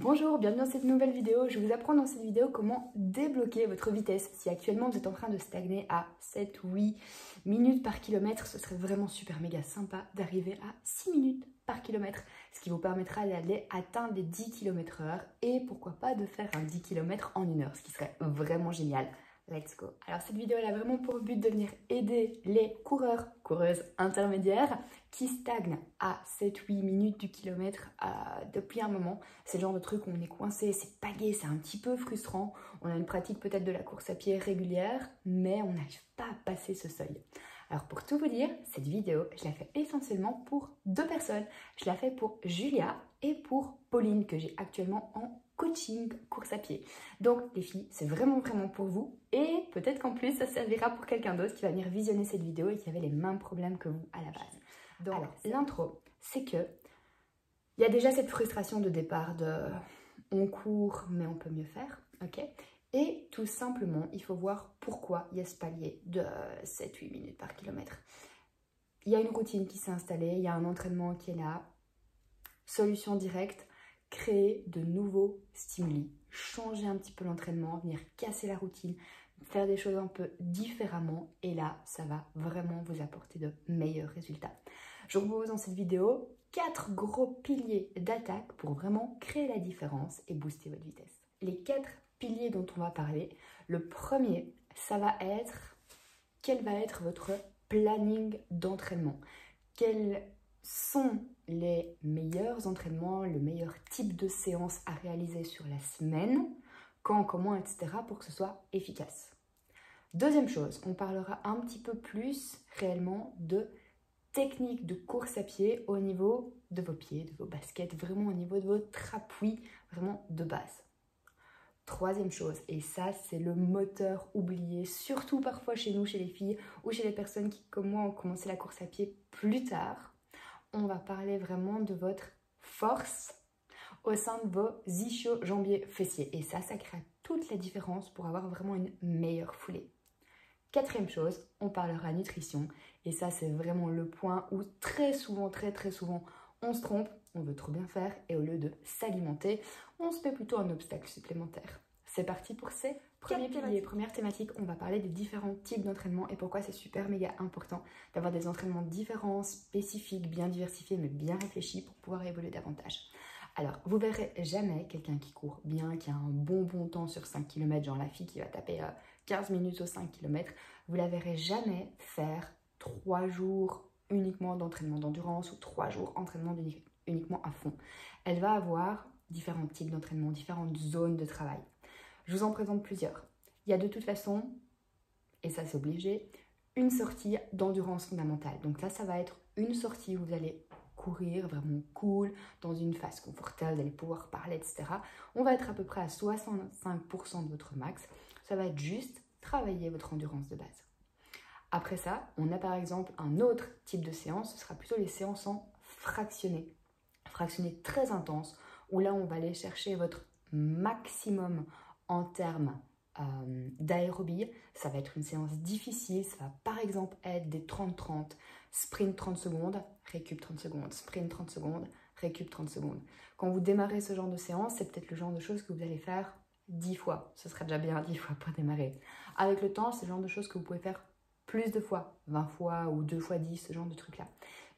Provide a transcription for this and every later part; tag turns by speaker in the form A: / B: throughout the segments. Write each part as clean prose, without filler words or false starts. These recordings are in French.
A: Bonjour, bienvenue dans cette nouvelle vidéo. Je vais vous apprendre dans cette vidéo comment débloquer votre vitesse. Si actuellement vous êtes en train de stagner à 7-8 minutes par kilomètre, ce serait vraiment super méga sympa d'arriver à 6 minutes par kilomètre, ce qui vous permettra d'aller atteindre les 10 km/h et pourquoi pas de faire un 10 km en 1 heure, ce qui serait vraiment génial. Let's go. Alors cette vidéo elle a vraiment pour but de venir aider les coureurs, coureuses intermédiaires qui stagnent à 7-8 minutes du kilomètre depuis un moment. C'est le genre de truc où on est coincé, c'est pagué, c'est un petit peu frustrant. On a une pratique peut-être de la course à pied régulière, mais on n'arrive pas à passer ce seuil. Alors pour tout vous dire, cette vidéo, je la fais essentiellement pour deux personnes. Je la fais pour Julia et pour Pauline que j'ai actuellement en coaching course à pied. Donc les filles, c'est vraiment pour vous et peut-être qu'en plus ça servira pour quelqu'un d'autre qui va venir visionner cette vidéo et qui avait les mêmes problèmes que vous à la base. Donc alors, l'intro, c'est que il y a déjà cette frustration de départ de on court mais on peut mieux faire, ok? Et tout simplement, il faut voir pourquoi il y a ce palier de 7-8 minutes par kilomètre. Il y a une routine qui s'est installée, il y a un entraînement qui est là. Solution directe, créer de nouveaux stimuli, changer un petit peu l'entraînement, venir casser la routine, faire des choses un peu différemment et là, ça va vraiment vous apporter de meilleurs résultats. Je vous propose dans cette vidéo 4 gros piliers d'attaque pour vraiment créer la différence et booster votre vitesse. Les 4 piliers dont on va parler, le premier, ça va être quel va être votre planning d'entraînement. Quels sont les meilleurs entraînements, le meilleur type de séance à réaliser sur la semaine, quand, comment, etc. pour que ce soit efficace. Deuxième chose, on parlera un petit peu plus réellement de technique de course à pied au niveau de vos pieds, de vos baskets, vraiment au niveau de votre appui, vraiment de base. Troisième chose, et ça c'est le moteur oublié, surtout parfois chez nous, chez les filles ou chez les personnes qui comme moi ont commencé la course à pied plus tard, on va parler vraiment de votre force au sein de vos ischios, jambiers, fessiers. Et ça crée toute la différence pour avoir vraiment une meilleure foulée. Quatrième chose, on parlera nutrition. Et ça, c'est vraiment le point où très souvent, très souvent, on se trompe. On veut trop bien faire et au lieu de s'alimenter, on se met plutôt un obstacle supplémentaire. C'est parti pour ces premiers piliers. Première thématique, on va parler des différents types d'entraînement et pourquoi c'est super méga important d'avoir des entraînements différents, spécifiques, bien diversifiés mais bien réfléchis pour pouvoir évoluer davantage. Alors, vous verrez jamais quelqu'un qui court bien, qui a un bon temps sur 5 km, genre la fille qui va taper 15 minutes aux 5 km, vous la verrez jamais faire 3 jours uniquement d'entraînement d'endurance ou 3 jours d'entraînement uniquement à fond. Elle va avoir différents types d'entraînement, différentes zones de travail. Je vous en présente plusieurs. Il y a de toute façon, et ça c'est obligé, une sortie d'endurance fondamentale. Donc là, ça va être une sortie où vous allez courir vraiment cool, dans une phase confortable, vous allez pouvoir parler, etc. On va être à peu près à 65% de votre max. Ça va être juste travailler votre endurance de base. Après ça, on a par exemple un autre type de séance, ce sera plutôt les séances en fractionné. Fractionné très intense, où là on va aller chercher votre maximum en termes d'aérobie. Ça va être une séance difficile, ça va par exemple être des 30-30, sprint 30 secondes, récup 30 secondes, sprint 30 secondes, récup 30 secondes. Quand vous démarrez ce genre de séance, c'est peut-être le genre de choses que vous allez faire 10 fois. Ce serait déjà bien 10 fois pour démarrer. Avec le temps, c'est le genre de choses que vous pouvez faire plus de fois, 20 fois ou 2 fois 10, ce genre de trucs-là.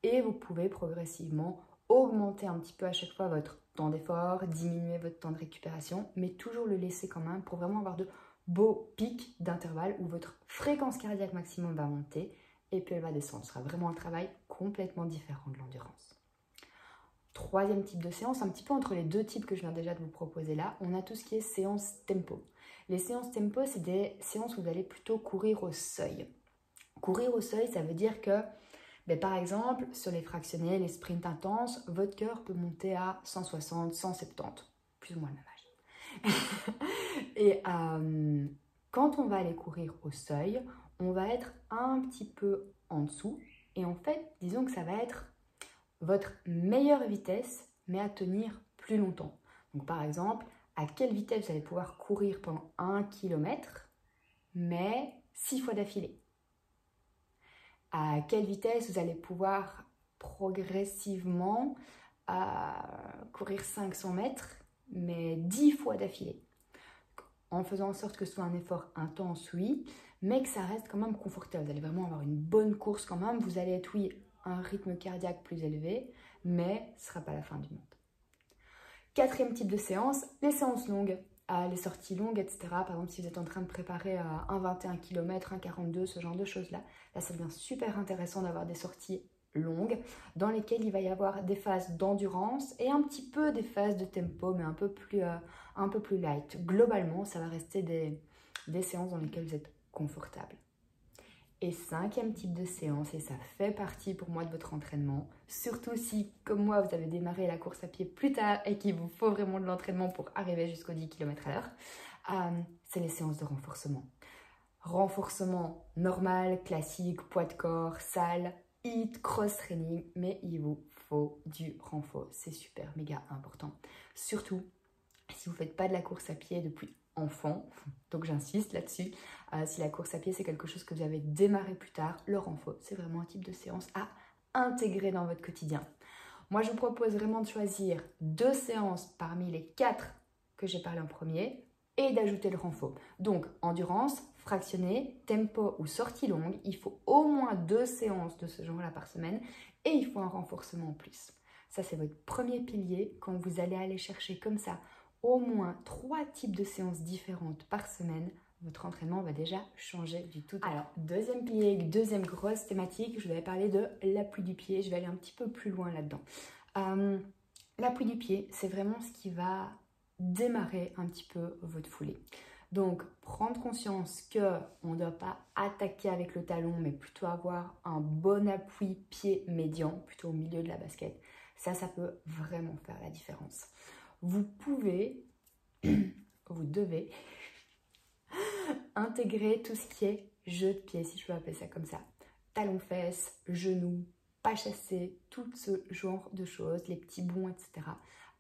A: Et vous pouvez progressivement augmenter un petit peu à chaque fois votre temps d'effort, diminuer votre temps de récupération, mais toujours le laisser quand même pour vraiment avoir de beaux pics d'intervalle où votre fréquence cardiaque maximum va monter et puis elle va descendre. Ce sera vraiment un travail complètement différent de l'endurance. Troisième type de séance, un petit peu entre les deux types que je viens déjà de vous proposer là, on a tout ce qui est séance tempo. Les séances tempo, c'est des séances où vous allez plutôt courir au seuil. Courir au seuil, ça veut dire que par exemple, sur les fractionnés, les sprints intenses, votre cœur peut monter à 160, 170, plus ou moins le même âge. Et quand on va aller courir au seuil, on va être un petit peu en dessous. Et en fait, disons que ça va être votre meilleure vitesse, mais à tenir plus longtemps. Donc par exemple, à quelle vitesse vous allez pouvoir courir pendant 1 km, mais 6 fois d'affilée. À quelle vitesse vous allez pouvoir progressivement courir 500 mètres, mais 10 fois d'affilée. En faisant en sorte que ce soit un effort intense, oui, mais que ça reste quand même confortable. Vous allez vraiment avoir une bonne course quand même. Vous allez être, oui, à un rythme cardiaque plus élevé, mais ce ne sera pas la fin du monde. Quatrième type de séance, les séances longues, les sorties longues, etc. Par exemple, si vous êtes en train de préparer un 21 km, un 42, ce genre de choses-là, là, ça devient super intéressant d'avoir des sorties longues dans lesquelles il va y avoir des phases d'endurance et un petit peu des phases de tempo, mais un peu plus light. Globalement, ça va rester des séances dans lesquelles vous êtes confortable. Et cinquième type de séance, et ça fait partie pour moi de votre entraînement, surtout si, comme moi, vous avez démarré la course à pied plus tard et qu'il vous faut vraiment de l'entraînement pour arriver jusqu'aux 10 km/h, c'est les séances de renforcement. Renforcement normal, classique, poids de corps, salle, HIIT, cross-training, mais il vous faut du renfort. C'est super, méga important. Surtout si vous ne faites pas de la course à pied depuis enfant, donc j'insiste là-dessus, si la course à pied c'est quelque chose que vous avez démarré plus tard, le renfort, c'est vraiment un type de séance à intégrer dans votre quotidien. Moi, je vous propose vraiment de choisir 2 séances parmi les 4 que j'ai parlé en premier et d'ajouter le renfort. Donc, endurance, fractionné, tempo ou sortie longue, il faut au moins 2 séances de ce genre-là par semaine et il faut un renforcement en plus. Ça, c'est votre premier pilier quand vous allez aller chercher comme ça au moins 3 types de séances différentes par semaine. Votre entraînement va déjà changer du tout. Alors, deuxième pilier, deuxième grosse thématique, je vais parler de l'appui du pied. Je vais aller un petit peu plus loin là-dedans. L'appui du pied, c'est vraiment ce qui va démarrer un petit peu votre foulée. Donc, prendre conscience qu'on ne doit pas attaquer avec le talon, mais plutôt avoir un bon appui pied médian, plutôt au milieu de la basket. Ça peut vraiment faire la différence. Vous pouvez, vous devez intégrer tout ce qui est jeu de pied, si je peux appeler ça comme ça. Talons-fesses, genoux, pas chassés, tout ce genre de choses, les petits bonds, etc.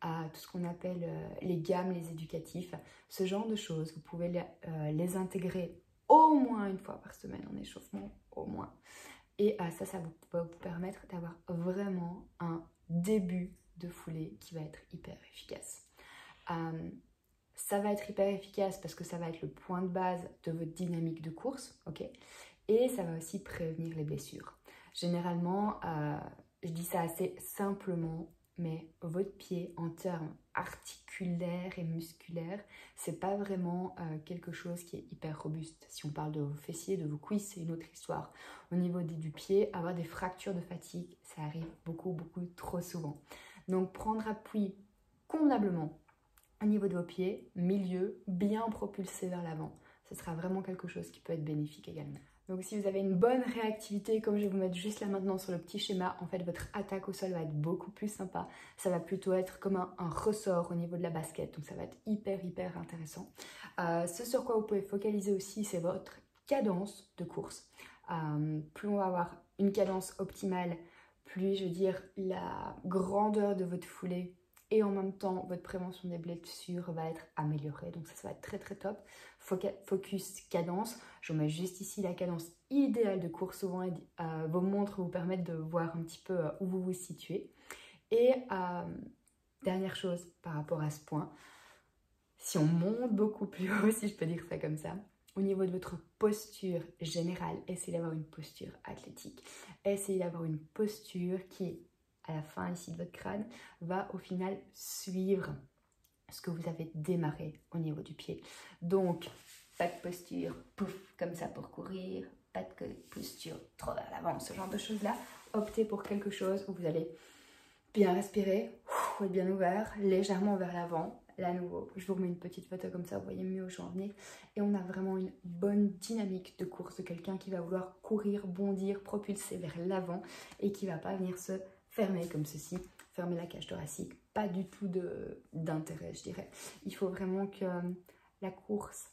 A: Tout ce qu'on appelle les gammes, les éducatifs, ce genre de choses. Vous pouvez les intégrer au moins une fois par semaine en échauffement, au moins. Et ça va vous permettre d'avoir vraiment un début de foulée qui va être hyper efficace. Ça va être hyper efficace parce que ça va être le point de base de votre dynamique de course, ok? Et ça va aussi prévenir les blessures. Généralement, je dis ça assez simplement, mais votre pied en termes articulaires et musculaires, c'est pas vraiment quelque chose qui est hyper robuste. Si on parle de vos fessiers, de vos cuisses, c'est une autre histoire. Au niveau du pied, avoir des fractures de fatigue, ça arrive beaucoup trop souvent. Donc prendre appui convenablement au niveau de vos pieds, milieu, bien propulsé vers l'avant. Ce sera vraiment quelque chose qui peut être bénéfique également. Donc si vous avez une bonne réactivité, comme je vais vous mettre juste là maintenant sur le petit schéma, en fait votre attaque au sol va être beaucoup plus sympa. Ça va plutôt être comme un ressort au niveau de la basket, donc ça va être hyper intéressant. Ce sur quoi vous pouvez focaliser aussi, c'est votre cadence de course. Plus on va avoir une cadence optimale, plus je veux dire la grandeur de votre foulée et en même temps votre prévention des blessures va être améliorée, donc ça va être très top. Focus cadence, je vous mets juste ici la cadence idéale de course. Souvent vos montres vous permettent de voir un petit peu où vous vous situez. Et dernière chose par rapport à ce point, si on monte beaucoup plus haut, si je peux dire ça comme ça, au niveau de votre posture générale, essayez d'avoir une posture athlétique, essayez d'avoir une posture qui, à la fin ici de votre crâne, va au final suivre ce que vous avez démarré au niveau du pied. Donc, pas de posture, pouf, comme ça pour courir, pas de posture trop vers l'avant, ce genre de choses-là. Optez pour quelque chose où vous allez bien respirer, être bien ouvert, légèrement vers l'avant. Là, à nouveau, je vous remets une petite photo comme ça, vous voyez mieux où je vais en venir. Et on a vraiment une bonne dynamique de course de quelqu'un qui va vouloir courir, bondir, propulser vers l'avant et qui ne va pas venir se fermer comme ceci, fermer la cage thoracique. Pas du tout d'intérêt, je dirais. Il faut vraiment que la course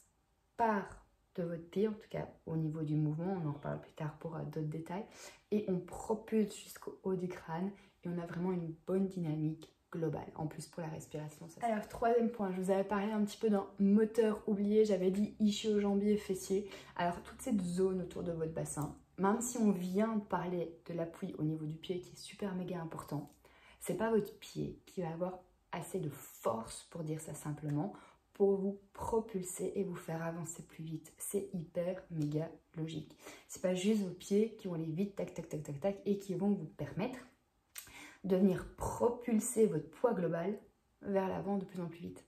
A: part de votre pied, en tout cas au niveau du mouvement, on en reparle plus tard pour d'autres détails, et on propulse jusqu'au haut du crâne et on a vraiment une bonne dynamique globale, en plus pour la respiration. Ça. Alors, troisième point, je vous avais parlé un petit peu d'un moteur oublié, j'avais dit ischio-jambier, fessier. Alors, toute cette zone autour de votre bassin, même si on vient de parler de l'appui au niveau du pied qui est super méga important, c'est pas votre pied qui va avoir assez de force, pour dire ça simplement, pour vous propulser et vous faire avancer plus vite. C'est hyper méga logique. C'est pas juste vos pieds qui vont aller vite, tac, tac, tac, tac, tac, et qui vont vous permettre de venir propulser votre poids global vers l'avant de plus en plus vite.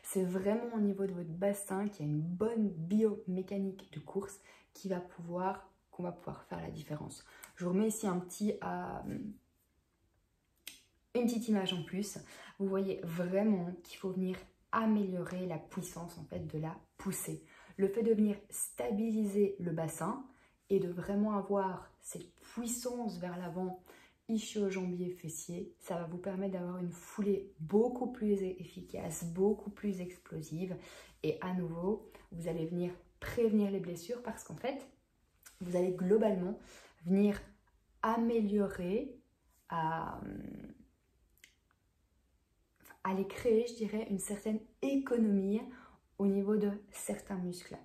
A: C'est vraiment au niveau de votre bassin qu'il y a une bonne biomécanique de course qu'on va pouvoir faire la différence. Je vous remets ici une petite image en plus. Vous voyez vraiment qu'il faut venir améliorer la puissance en fait de la poussée. Le fait de venir stabiliser le bassin et de vraiment avoir cette puissance vers l'avant, ischio-jambier, fessier, ça va vous permettre d'avoir une foulée beaucoup plus efficace, beaucoup plus explosive. Et à nouveau, vous allez venir prévenir les blessures parce qu'en fait, vous allez globalement venir améliorer, aller créer, je dirais, une certaine économie au niveau de certains muscles.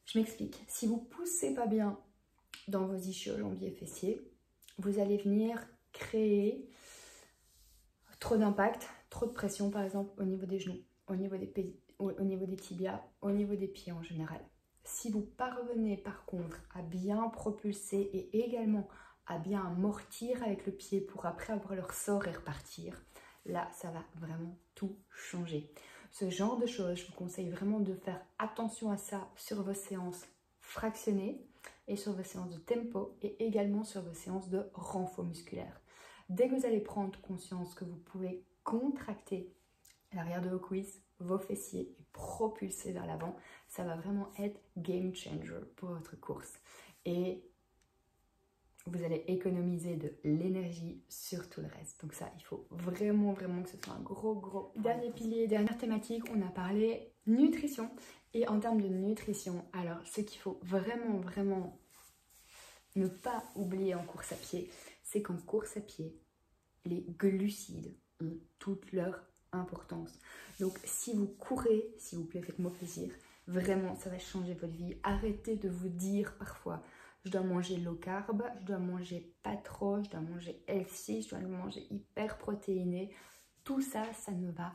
A: Je m'explique. Si vous ne poussez pas bien dans vos ischio-jambiers fessiers, vous allez venir créer trop d'impact, trop de pression par exemple au niveau des genoux, au niveau des tibias, au niveau des pieds en général. Si vous parvenez par contre à bien propulser et également à bien amortir avec le pied pour après avoir le ressort et repartir, là ça va vraiment tout changer. Ce genre de choses, je vous conseille vraiment de faire attention à ça sur vos séances fractionnées et sur vos séances de tempo et également sur vos séances de renfort musculaire. Dès que vous allez prendre conscience que vous pouvez contracter l'arrière de vos cuisses, vos fessiers et propulser vers l'avant, ça va vraiment être game changer pour votre course. Et vous allez économiser de l'énergie sur tout le reste. Donc ça, il faut vraiment que ce soit un gros... Dernier pilier, dernière thématique, on a parlé nutrition. Et en termes de nutrition, alors ce qu'il faut vraiment ne pas oublier en course à pied, c'est qu'en course à pied, les glucides ont toute leur importance. Donc si vous courez, s'il vous plaît, faites-moi plaisir, vraiment ça va changer votre vie. Arrêtez de vous dire parfois, je dois manger low carb, je dois manger pas trop, je dois manger healthy, je dois manger hyper protéiné. Tout ça, ça ne va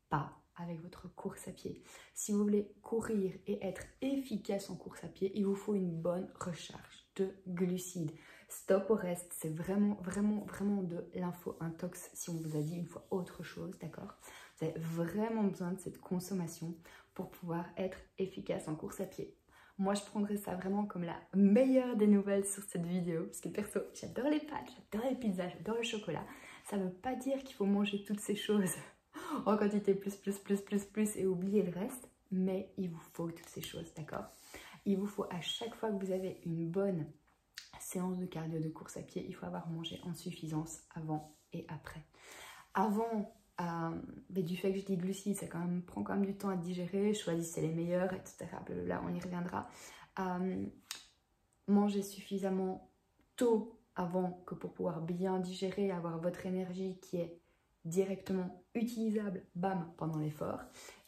A: pas avec votre course à pied. Si vous voulez courir et être efficace en course à pied, il vous faut une bonne recharge de glucides. Stop au reste, c'est vraiment de l'info-intox si on vous a dit une fois autre chose, d'accord? Vous avez vraiment besoin de cette consommation pour pouvoir être efficace en course à pied. Moi, je prendrais ça vraiment comme la meilleure des nouvelles sur cette vidéo, parce que perso, j'adore les pâtes, j'adore les pizzas, j'adore le chocolat. Ça ne veut pas dire qu'il faut manger toutes ces choses en quantité plus et oublier le reste, mais il vous faut toutes ces choses, d'accord? Il vous faut à chaque fois que vous avez une bonne séance de cardio de course à pied, il faut avoir mangé en suffisance avant et après. Avant, du fait que je dis glucides, ça prend quand même du temps à digérer, choisissez les meilleurs, etc. Là, on y reviendra. Mangez suffisamment tôt avant que pour pouvoir bien digérer, avoir votre énergie qui est directement utilisable, bam, pendant l'effort.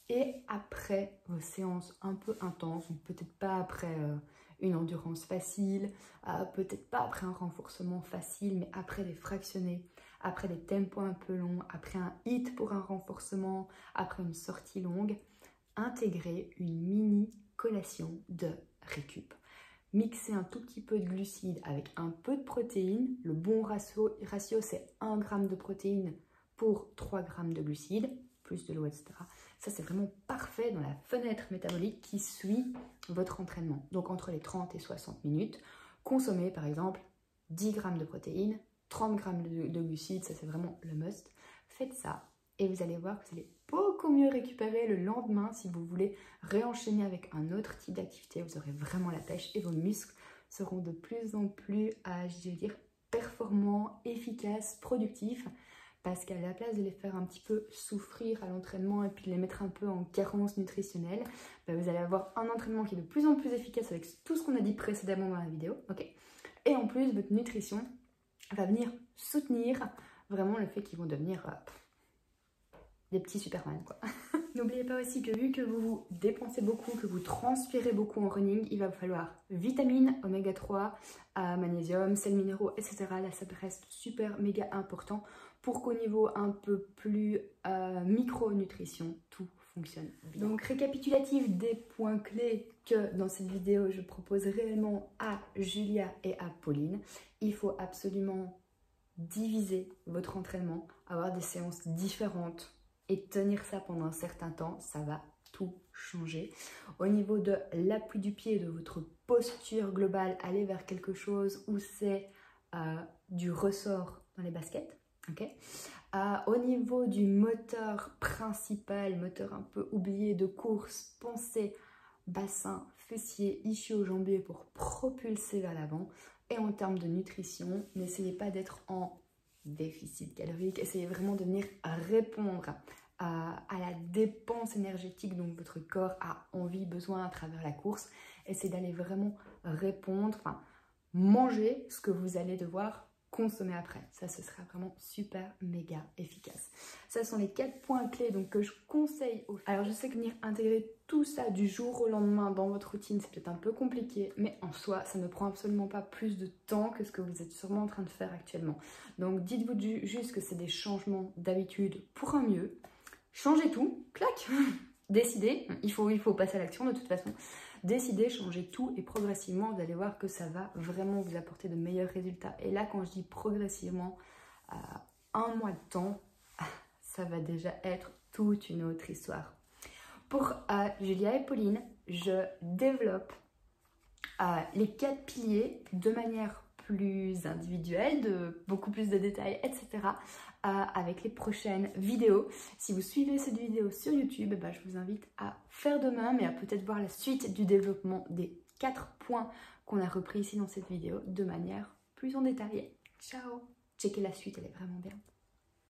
A: Et après vos séances un peu intenses, peut-être pas après une endurance facile, peut-être pas après un renforcement facile, mais après des fractionnés, après des tempos un peu longs, après un hit pour un renforcement, après une sortie longue, intégrer une mini collation de récup. Mixer un tout petit peu de glucides avec un peu de protéines. Le bon ratio c'est 1 g de protéines pour 3 g de glucides, plus de l'eau, etc. Ça, c'est vraiment parfait dans la fenêtre métabolique qui suit votre entraînement. Donc, entre les 30 et 60 minutes, consommez par exemple 10 g de protéines, 30 g de glucides, ça c'est vraiment le must. Faites ça et vous allez voir que vous allez beaucoup mieux récupérer le lendemain si vous voulez réenchaîner avec un autre type d'activité. Vous aurez vraiment la pêche et vos muscles seront de plus en plus, je veux dire, performants, efficaces, productifs. Parce qu'à la place de les faire un petit peu souffrir à l'entraînement et puis de les mettre un peu en carence nutritionnelle, vous allez avoir un entraînement qui est de plus en plus efficace avec tout ce qu'on a dit précédemment dans la vidéo. Okay. Et en plus, votre nutrition va venir soutenir vraiment le fait qu'ils vont devenir des petits Superman, quoi. N'oubliez pas aussi que vu que vous dépensez beaucoup, que vous transpirez beaucoup en running, il va vous falloir vitamines, oméga 3, magnésium, sels minéraux, etc. Là, ça reste super méga important pour qu'au niveau un peu plus micronutrition, tout fonctionne bien. Donc récapitulatif des points clés que dans cette vidéo je propose réellement à Julia et à Pauline. Il faut absolument diviser votre entraînement, avoir des séances différentes et tenir ça pendant un certain temps, ça va tout changer. Au niveau de l'appui du pied, de votre posture globale, aller vers quelque chose où c'est du ressort dans les baskets. Okay. Au niveau du moteur principal, moteur un peu oublié de course, pensez bassin, fessier, ischio-jambier pour propulser vers l'avant. Et en termes de nutrition, n'essayez pas d'être en déficit calorique, essayez vraiment de venir répondre à la dépense énergétique dont votre corps a envie, besoin à travers la course. Essayez d'aller vraiment répondre, enfin, manger ce que vous allez devoir consommer après. Ça, ce sera vraiment super méga efficace. Ça sont les 4 points clés donc, que je conseille aux filles. Alors je sais que venir intégrer tout ça du jour au lendemain dans votre routine, c'est peut-être un peu compliqué, mais en soi, ça ne prend absolument pas plus de temps que ce que vous êtes sûrement en train de faire actuellement. Donc dites-vous juste que c'est des changements d'habitude pour un mieux. Changez tout, clac. Décidez, il faut passer à l'action de toute façon. Décidez, changez tout et progressivement, vous allez voir que ça va vraiment vous apporter de meilleurs résultats. Et là, quand je dis progressivement, un mois de temps, ça va déjà être toute une autre histoire. Pour Julia et Pauline, je développe les 4 piliers de manière plus individuelle, de beaucoup plus de détails, etc. Avec les prochaines vidéos. Si vous suivez cette vidéo sur YouTube, je vous invite à faire de même et à peut-être voir la suite du développement des 4 points qu'on a repris ici dans cette vidéo de manière plus en détail. Ciao! Checkez la suite, elle est vraiment bien.